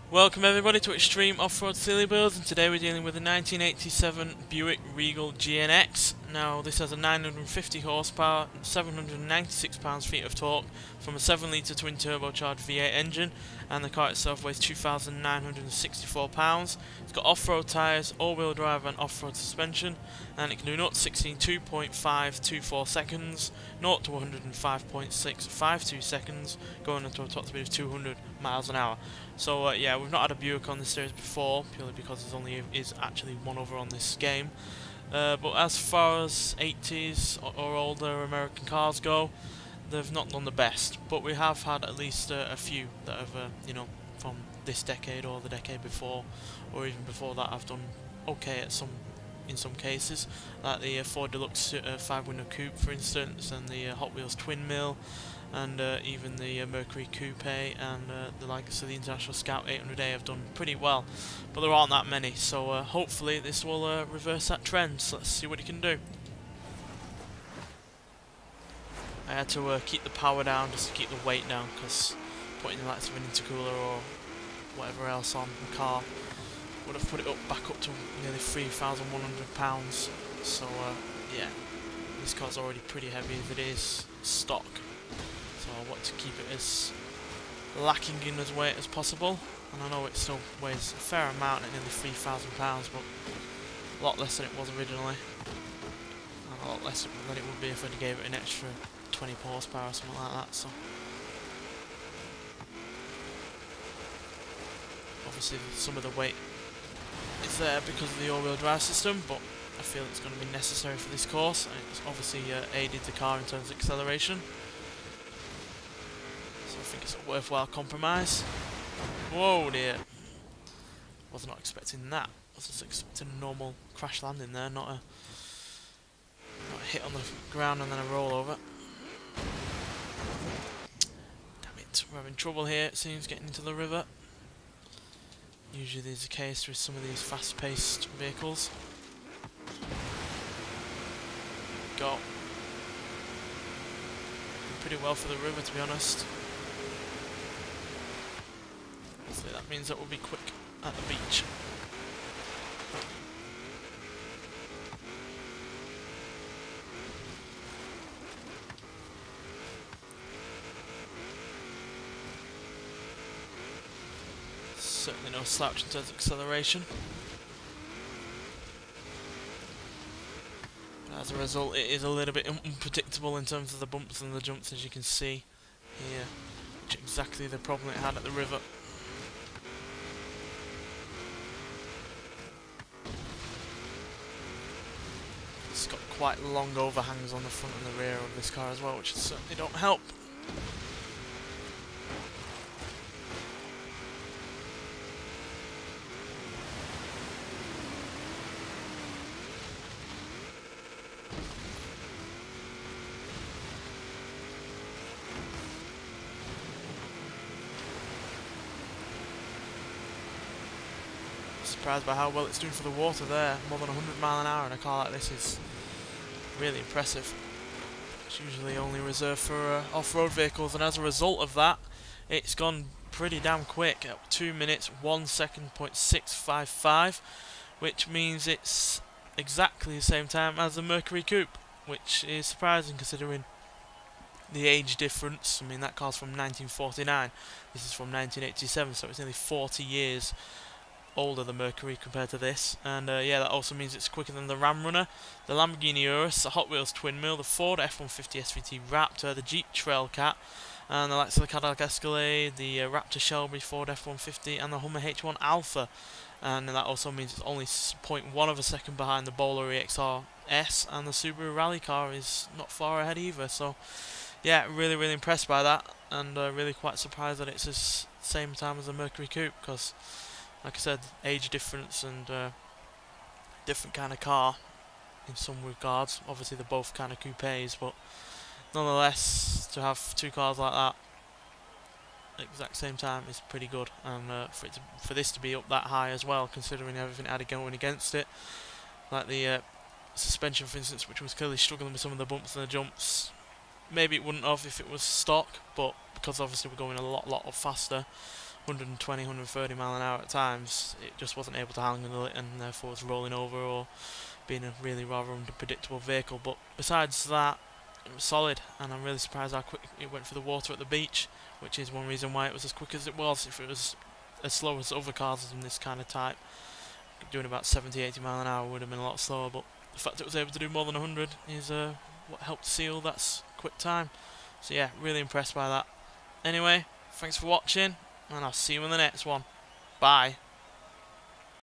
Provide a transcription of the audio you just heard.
Welcome everybody to Extreme Off-Road Silly Builds, and today we're dealing with a 1987 Buick Regal GNX. Now this has a 950 horsepower, 796 pounds-feet of torque from a 7-litre twin turbocharged V8 engine, and the car itself weighs 2,964 pounds. It's got off-road tyres, all-wheel drive and off-road suspension, and it can do 0 to 60 in 2.524 seconds, 0 to 105.652 seconds, going into a top speed of 200 miles an hour. So yeah, we've not had a Buick on this series before, purely because there's only is actually one over on this game. But as far as 80s or older American cars go, they've not done the best. But we have had at least a few that have, from this decade or the decade before, or even before that, have done okay in some cases, like the Ford Deluxe 5-window Coupe, for instance, and the Hot Wheels Twin Mill, and even the Mercury Coupe and the likes of the International Scout 800A have done pretty well, but there aren't that many, so hopefully this will reverse that trend. So let's see what it can do. I had to keep the power down just to keep the weight down, because putting the likes of an intercooler or whatever else on the car would have put it back up to nearly 3,100 pounds. So yeah, this car's already pretty heavy as it is stock. So I want to keep it as lacking in as weight as possible, and I know it still weighs a fair amount at nearly 3,000 pounds, but a lot less than it was originally, and a lot less than it would be if I gave it an extra 20 horsepower or something like that. So obviously some of the weight is there because of the all-wheel drive system, but I feel it's going to be necessary for this course, and it's obviously aided the car in terms of acceleration. I think it's a worthwhile compromise. Whoa dear. Was not expecting that. Was just expecting a normal crash landing there, not a hit on the ground and then a roll over. Damn it, we're having trouble here, it seems, getting into the river. Usually there's a case with some of these fast-paced vehicles. Go. Pretty well for the river, to be honest. So that means that we'll be quick at the beach. Certainly no slouch in terms of acceleration. But as a result, it is a little bit unpredictable in terms of the bumps and the jumps, as you can see here, which is exactly the problem it had at the river. It's got quite long overhangs on the front and the rear of this car as well, which certainly don't help. Surprised by how well it's doing for the water there. More than 100 miles an hour in a car like this is really impressive. It's usually only reserved for off-road vehicles, and as a result of that, it's gone pretty damn quick at 2 minutes 1 second .655, which means it's exactly the same time as the Mercury Coupe, which is surprising considering the age difference. I mean, that car's from 1949, this is from 1987, so it's nearly 40 years older than Mercury compared to this. And yeah, that also means it's quicker than the Ram Runner, the Lamborghini Urus, the Hot Wheels Twin Mill, the Ford F-150 SVT Raptor, the Jeep Trailcat, and the likes of the Cadillac Escalade, the Raptor Shelby, Ford F-150, and the Hummer H1 Alpha. And that also means it's only 0.1 of a second behind the Bowler EXR S, and the Subaru rally car is not far ahead either. So yeah, really impressed by that, and really quite surprised that it's the same time as the Mercury Coupe, because like I said, age difference and different kind of car in some regards. Obviously they're both kind of coupes, but nonetheless, to have two cars like that at the exact same time is pretty good, and for this to be up that high as well, considering everything it had going against it, like the suspension for instance, which was clearly struggling with some of the bumps and the jumps. Maybe it wouldn't have if it was stock, but because obviously we're going a lot faster 120, 130 mile an hour at times, it just wasn't able to handle it, and therefore was rolling over or being a really rather unpredictable vehicle. But besides that, it was solid, and I'm really surprised how quick it went for the water at the beach, which is one reason why it was as quick as it was. If it was as slow as other cars in this kind of type, doing about 70, 80 mile an hour would have been a lot slower, but the fact it was able to do more than 100 is what helped seal that quick time. So yeah, really impressed by that. Anyway, thanks for watching, and I'll see you in the next one. Bye.